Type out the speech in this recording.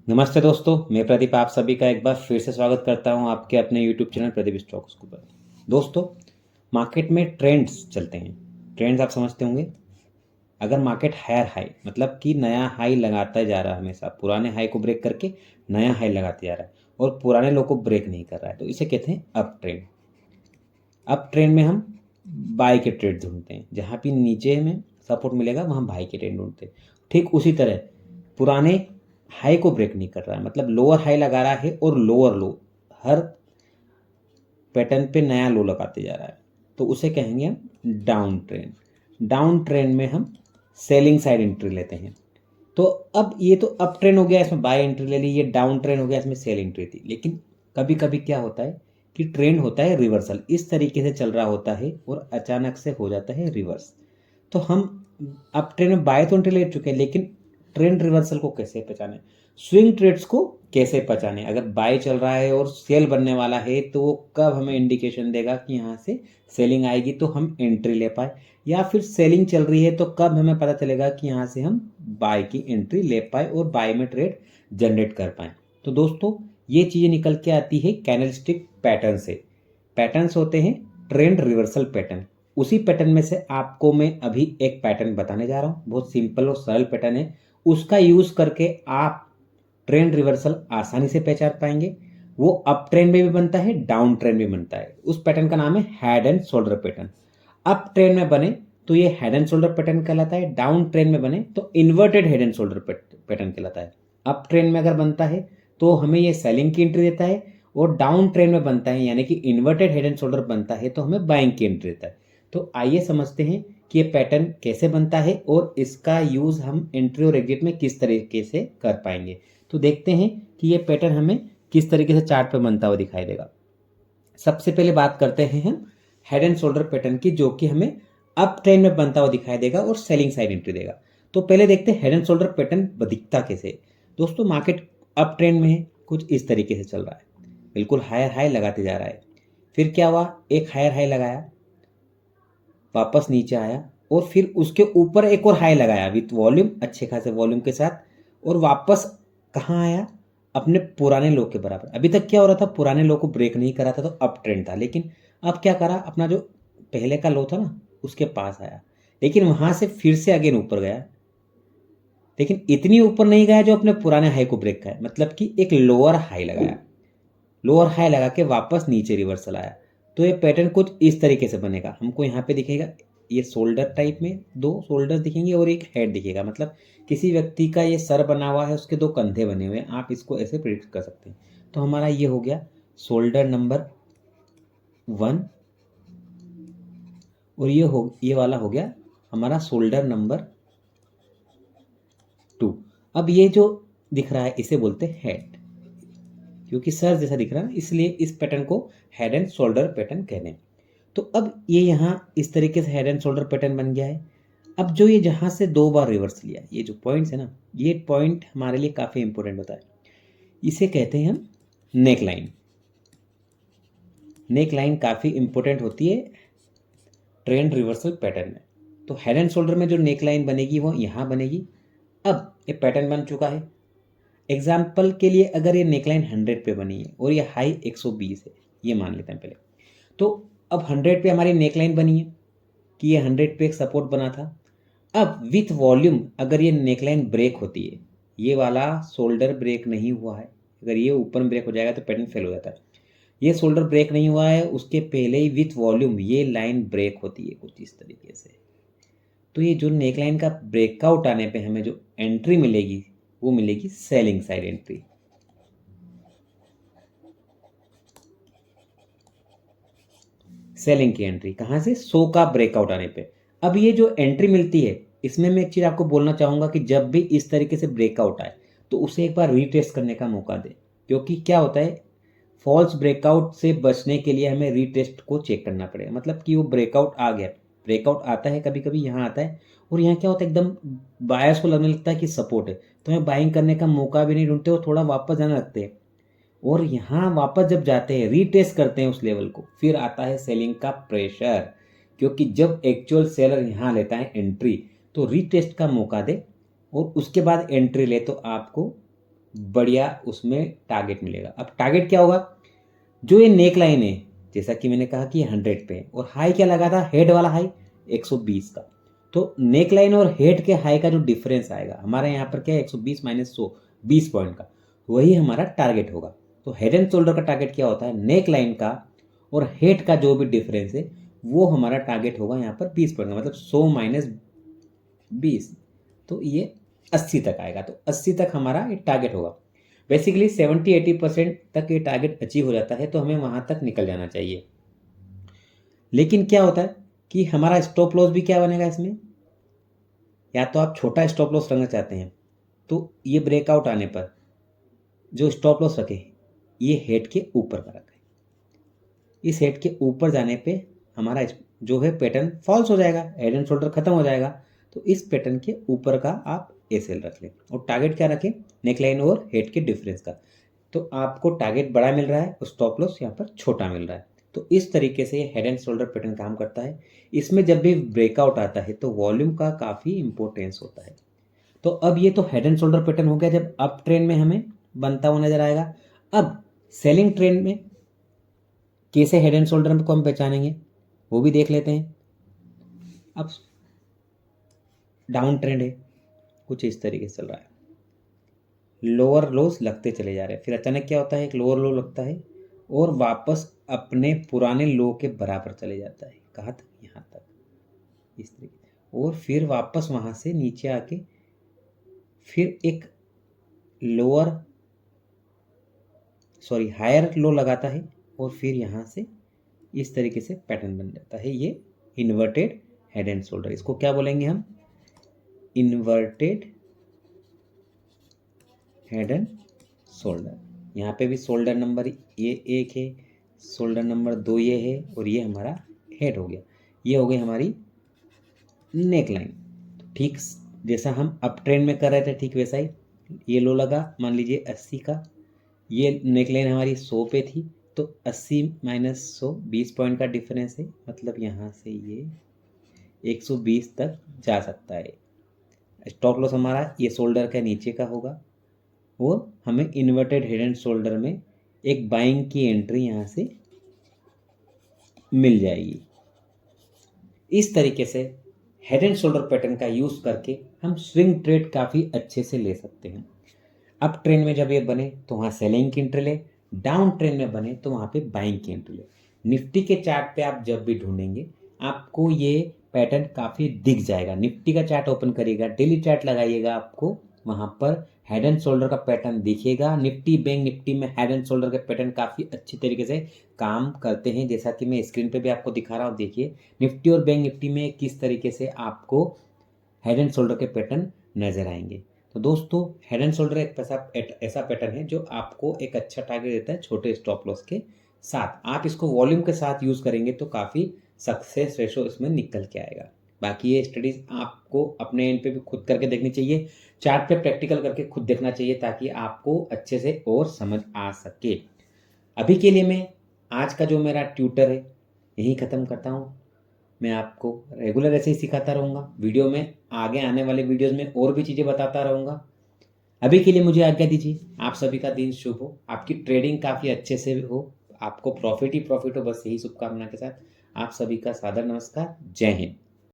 नमस्ते दोस्तों, मैं प्रदीप आप सभी का एक बार फिर से स्वागत करता हूं आपके अपने यूट्यूब चैनल प्रदीप स्टॉक्स के ऊपर। दोस्तों, मार्केट में ट्रेंड्स चलते हैं। ट्रेंड्स आप समझते होंगे। अगर मार्केट हायर हाई मतलब कि नया हाई लगाता जा रहा है, हमेशा पुराने हाई को ब्रेक करके नया हाई लगाते जा रहा है और पुराने लो को ब्रेक नहीं कर रहा है, तो इसे कहते हैं अप ट्रेंड। अप ट्रेंड में हम बाय के ट्रेड ढूंढते हैं, जहाँ भी नीचे में सपोर्ट मिलेगा वहाँ बाय के ट्रेड ढूंढते हैं। ठीक उसी तरह पुराने हाई को ब्रेक नहीं कर रहा है, मतलब लोअर हाई लगा रहा है और लोअर लो हर पैटर्न पे नया लो लगाते जा रहा है, तो उसे कहेंगे हम डाउन ट्रेंड। डाउन ट्रेंड में हम सेलिंग साइड एंट्री लेते हैं। तो अब ये तो अप ट्रेंड हो गया, इसमें बाय एंट्री ले ली। ये डाउन ट्रेंड हो गया, इसमें सेल एंट्री थी। लेकिन कभी कभी क्या होता है कि ट्रेंड होता है रिवर्सल, इस तरीके से चल रहा होता है और अचानक से हो जाता है रिवर्स। तो हम अप ट्रेंड में बाय तो एंट्री ले चुके हैं, लेकिन ट्रेंड रिवर्सल को कैसे पहचाने, स्विंग ट्रेड्स को कैसे पहचाने। अगर बाय चल रहा है और सेल बनने वाला है तो वो कब हमें इंडिकेशन देगा कि यहाँ से सेलिंग आएगी तो हम एंट्री ले पाए, या फिर सेलिंग चल रही है तो कब हमें पता चलेगा कि यहाँ से हम बाय की एंट्री ले पाए और बाय में ट्रेड जनरेट कर पाए। तो दोस्तों, ये चीज़ें निकल के आती है कैंडलस्टिक पैटर्न से। पैटर्न्स होते हैं ट्रेंड रिवर्सल पैटर्न। उसी पैटर्न में से आपको मैं अभी एक पैटर्न बताने जा रहा हूँ, बहुत सिंपल और सरल पैटर्न है। उसका यूज करके आप ट्रेंड रिवर्सल आसानी से पहचान पाएंगे। वो अप ट्रेंड में भी बनता है, डाउन ट्रेंड में बनता है। उस पैटर्न का नाम है head and shoulder pattern. Up trend में बने तो ये हेड एंड शोल्डर पैटर्न कहलाता है, डाउन ट्रेंड में बने तो inverted head and shoulder pattern कहलाता है। अप ट्रेंड में अगर बनता है तो हमें ये सेलिंग की एंट्री देता है, और डाउन ट्रेंड में बनता है यानी कि इन्वर्टेड हेड एंड शोल्डर बनता है तो हमें बाइंग की एंट्री देता है। तो आइए समझते हैं कि ये पैटर्न कैसे बनता है और इसका यूज हम एंट्री और एग्जिट में किस तरीके से कर पाएंगे। तो देखते हैं कि ये पैटर्न हमें किस तरीके से चार्ट पे बनता हुआ दिखाई देगा। सबसे पहले बात करते हैं हम हेड एंड शोल्डर पैटर्न की, जो कि हमें अप ट्रेंड में बनता हुआ दिखाई देगा और सेलिंग साइड एंट्री देगा। तो पहले देखते हैं हेड एंड शोल्डर पैटर्न दिखता कैसे है। दोस्तों, मार्केट अप ट्रेंड में है, कुछ इस तरीके से चल रहा है, बिल्कुल हायर हाई लगाते जा रहा है। फिर क्या हुआ, एक हायर हाई लगाया, वापस नीचे आया और फिर उसके ऊपर एक और हाई लगाया विथ वॉल्यूम, अच्छे खासे वॉल्यूम के साथ, और वापस कहाँ आया, अपने पुराने लो के बराबर। अभी तक क्या हो रहा था, पुराने लो को ब्रेक नहीं करा था तो अप ट्रेंड था, लेकिन अब क्या करा, अपना जो पहले का लो था ना उसके पास आया, लेकिन वहां से फिर से अगेन ऊपर गया, लेकिन इतनी ऊपर नहीं गया जो अपने पुराने हाई को ब्रेक करे, मतलब कि एक लोअर हाई लगाया, लोअर हाई लगा के वापस नीचे रिवर्सल आया। तो ये पैटर्न कुछ इस तरीके से बनेगा। हमको यहाँ पे दिखेगा ये शोल्डर टाइप में, दो शोल्डर दिखेंगे और एक हेड दिखेगा, मतलब किसी व्यक्ति का ये सर बना हुआ है, उसके दो कंधे बने हुए हैं। आप इसको ऐसे प्रिडिक्ट कर सकते हैं। तो हमारा ये हो गया शोल्डर नंबर 1, और ये वाला हो गया हमारा शोल्डर नंबर 2। अब ये जो दिख रहा है इसे बोलते हैं हेड, क्योंकि सर जैसा दिख रहा है इसलिए इस पैटर्न को हेड एंड शोल्डर पैटर्न कहते हैं। तो अब ये यहाँ इस तरीके से हेड एंड शोल्डर पैटर्न बन गया है। अब जो ये जहाँ से दो बार रिवर्स लिया, ये जो पॉइंट्स है ना, ये पॉइंट हमारे लिए काफ़ी इंपॉर्टेंट होता है। इसे कहते हैं हम नेक लाइन। नेक लाइन काफ़ी इंपॉर्टेंट होती है ट्रेंड रिवर्सल पैटर्न में। तो हेड एंड शोल्डर में जो नेक लाइन बनेगी वो यहाँ बनेगी। अब ये पैटर्न बन चुका है। एग्जाम्पल के लिए अगर ये नेकलाइन 100 पे बनी है और ये हाई 120 है, ये मान लेते हैं पहले। तो अब 100 पे हमारी नेकलाइन बनी है कि ये 100 पे एक सपोर्ट बना था। अब विथ वॉल्यूम अगर ये नेकलाइन ब्रेक होती है, ये वाला शोल्डर ब्रेक नहीं हुआ है, अगर ये ऊपर ब्रेक हो जाएगा तो पैटर्न फेल हो जाता है। ये शोल्डर ब्रेक नहीं हुआ है, उसके पहले ही विथ वॉल्यूम ये लाइन ब्रेक होती है कुछ इस तरीके से। तो ये जो नेकलाइन का ब्रेकआउट आने पे हमें जो एंट्री मिलेगी वो मिलेगी सेलिंग साइड एंट्री। सेलिंग की एंट्री कहाँ से, 100 का ब्रेकआउट आने पे। अब ये जो एंट्री मिलती है इसमें मैं एक चीज़ आपको बोलना चाहूँगा कि जब भी इस तरीके से ब्रेकआउट आए तो उसे एक बार रीटेस्ट करने का मौका दे, क्योंकि क्या होता है, फॉल्स ब्रेकआउट से बचने के लिए हमें रीटेस्ट को चेक करना पड़ेगा। मतलब कि वो ब्रेकआउट आ गया, ब्रेकआउट आता है कभी कभी यहाँ आता है, और यहाँ क्या होता है एकदम बायर्स को लगने लगता है कि सपोर्ट है, तो हमें बाइंग करने का मौका भी नहीं ढूंढते, वो थोड़ा वापस जाने लगते हैं। और यहाँ वापस जब जाते हैं रीटेस्ट करते हैं उस लेवल को, फिर आता है सेलिंग का प्रेशर, क्योंकि जब एक्चुअल सेलर यहाँ लेता है एंट्री तो रीटेस्ट का मौका दे और उसके बाद एंट्री ले तो आपको बढ़िया उसमें टारगेट मिलेगा। अब टारगेट क्या होगा, जो ये नेक लाइन है जैसा कि मैंने कहा कि 100 पे है, और हाई क्या लगा था, हेड वाला हाई 120 का। तो नेक लाइन और हेड के हाई का जो डिफरेंस आएगा हमारे यहाँ पर क्या है, 120 माइनस 100, 20 पॉइंट का, वही हमारा टारगेट होगा। तो हेड एंड शोल्डर का टारगेट क्या होता है, नेक लाइन का और हेड का जो भी डिफरेंस है वो हमारा टारगेट होगा यहाँ पर 20 पॉइंट का, मतलब 100 माइनस 20, तो ये 80 तक आएगा। तो 80 तक हमारा ये टारगेट होगा। बेसिकली 70-80% तक ये टारगेट अचीव हो जाता है, तो हमें वहाँ तक निकल जाना चाहिए। लेकिन क्या होता है कि हमारा स्टॉप लॉस भी क्या बनेगा इसमें, या तो आप छोटा स्टॉप लॉस रखना चाहते हैं तो ये ब्रेकआउट आने पर जो स्टॉप लॉस रखे ये हेड के ऊपर का रखें। इस हेड के ऊपर जाने पे हमारा जो है पैटर्न फॉल्स हो जाएगा, हेड एंड शोल्डर खत्म हो जाएगा। तो इस पैटर्न के ऊपर का आप एसएल रख लें, और टारगेट क्या रखें, नेकलाइन और हेड के डिफरेंस का। तो आपको टारगेट बड़ा मिल रहा है और स्टॉप लॉस यहाँ पर छोटा मिल रहा है। तो इस तरीके से हेड एंड शोल्डर पैटर्न काम करता है। इसमें जब भी ब्रेकआउट आता है तो वॉल्यूम का काफ़ी इंपॉर्टेंस होता है। तो अब ये तो हेड एंड शोल्डर पैटर्न हो गया जब अप ट्रेंड में हमें बनता हुआ नजर आएगा। अब सेलिंग ट्रेंड में कैसे हेड एंड शोल्डर को हम पहचानेंगे वो भी देख लेते हैं। अब डाउन ट्रेंड है, कुछ इस तरीके से चल रहा है, लोअर लोस लगते चले जा रहे हैं, फिर अचानक क्या होता है, एक लोअर लो लगता है और वापस अपने पुराने लो के बराबर चले जाता है। कहाँ तक, यहाँ तक, इस तरीके से, और फिर वापस वहाँ से नीचे आके फिर एक लोअर हायर लो लगाता है और फिर यहाँ से इस तरीके से पैटर्न बन जाता है। ये इन्वर्टेड हेड एंड शोल्डर, इसको क्या बोलेंगे हम, इन्वर्टेड हेड एंड शोल्डर। यहाँ पे भी शोल्डर नंबर ये 1 है, शोल्डर नंबर 2 ये है, और ये हमारा हेड हो गया। ये हो गई हमारी नेक लाइन। ठीक जैसा हम अप ट्रेंड में कर रहे थे ठीक वैसा ही, ये लो लगा मान लीजिए 80 का, ये नेक लाइन हमारी 100 पे थी, तो 80 माइनस 100 20 पॉइंट का डिफरेंस है, मतलब यहाँ से ये 120 तक जा सकता है। स्टॉप लॉस हमारा ये शोल्डर के नीचे का होगा, और हमें इन्वर्टेड हेड एंड शोल्डर में एक बाइंग की एंट्री यहाँ से मिल जाएगी। इस तरीके से हेड एंड शोल्डर पैटर्न का यूज़ करके हम स्विंग ट्रेड काफ़ी अच्छे से ले सकते हैं। अप ट्रेंड में जब ये बने तो वहाँ सेलिंग की एंट्री ले, डाउन ट्रेंड में बने तो वहाँ पे बाइंग की एंट्री ले। निफ्टी के चार्ट पे आप जब भी ढूंढेंगे आपको ये पैटर्न काफ़ी दिख जाएगा। निफ्टी का चार्ट ओपन करिएगा, डेली चार्ट लगाइएगा, आपको वहाँ पर हेड एंड शोल्डर का पैटर्न दिखेगा। निफ्टी बैंक निफ्टी में हेड एंड शोल्डर के पैटर्न काफ़ी अच्छी तरीके से काम करते हैं, जैसा कि मैं स्क्रीन पे भी आपको दिखा रहा हूँ। देखिए निफ्टी और बैंक निफ्टी में किस तरीके से आपको हेड एंड शोल्डर के पैटर्न नजर आएंगे। तो दोस्तों हेड एंड शोल्डर एक ऐसा पैटर्न है जो आपको एक अच्छा टारगेट देता है छोटे स्टॉप लॉस के साथ। आप इसको वॉल्यूम के साथ यूज़ करेंगे तो काफ़ी सक्सेस रेशो इसमें निकल के आएगा। बाकी ये स्टडीज आपको अपने एंड पे भी खुद करके देखनी चाहिए, चार्ट पे प्रैक्टिकल करके खुद देखना चाहिए, ताकि आपको अच्छे से और समझ आ सके। अभी के लिए मैं आज का जो मेरा ट्यूटर है यही ख़त्म करता हूँ। मैं आपको रेगुलर ऐसे ही सिखाता रहूँगा, वीडियो में आगे आने वाले वीडियोज़ में और भी चीज़ें बताता रहूँगा। अभी के लिए मुझे आज्ञा दीजिए। आप सभी का दिन शुभ हो, आपकी ट्रेडिंग काफ़ी अच्छे से हो, आपको प्रॉफिट ही प्रॉफिट हो, बस यही शुभकामना के साथ आप सभी का सादर नमस्कार। जय हिंद।